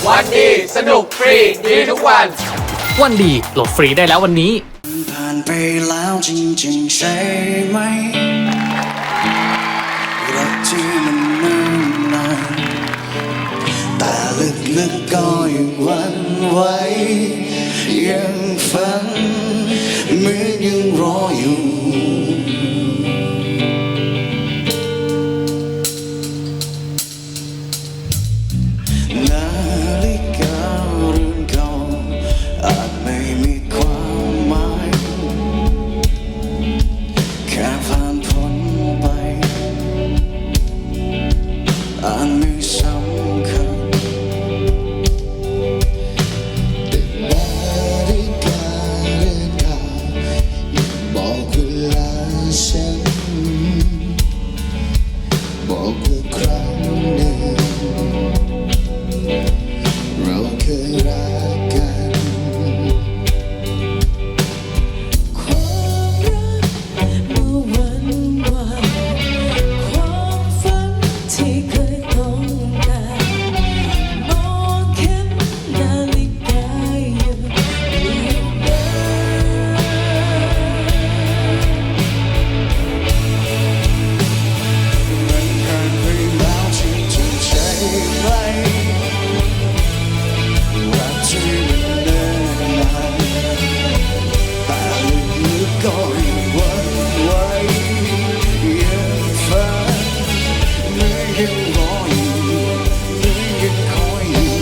วันดีสนุกฟรีดีทุกวันวันดีโหลดฟรีได้แล้ววันนี้ผ่านไปแล้วจริงๆใช่ไหมรักที่มันนานแต่ลึกๆก็ยังหวั่นไหวยังฝันเหมือนยังรออยู่นาฬิกาเรือนเก่าอาจไม่มีความหมายแค่ผ่านพ้นไปอาจไม่สำคัญแต่นาฬิกาเรือนเก่ายังบอกเวลาฉันบอกว่าครั้งหนึ่งเราเคยรักกันความรักเมื่อวันวานความฝันที่เคยต้องการมองเข็มนาฬิกาอยู่เหมือนเดิมมันผ่านไปแล้วจริงๆใช่ไหมรักที่มันเนิ่นนานแต่ลึกๆก็ยังหวั่นไหวยังฝันเหมือนยังรออยู่เหมือนยังคอยอยู่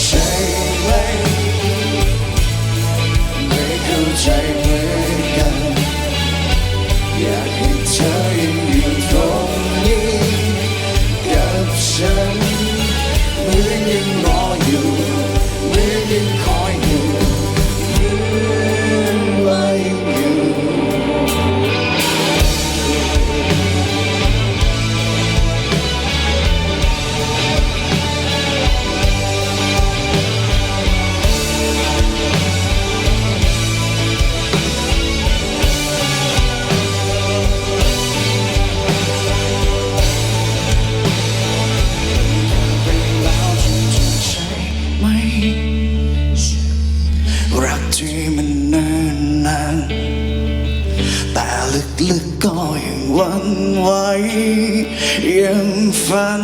ใช่ไหมไม่เข้าใจเหมือนกันอยากให้เธอยังอยู่ตรงนี้กับฉันเหมือนยังรออยู่เหมือนยังคอยอยู่เหมือนว่ายังอยู่เป็นแล้วจริงๆใช่ไหมรักที่มันเนิ่นนานแต่ลึกๆก็ยังหวั่นไหวยังฝัน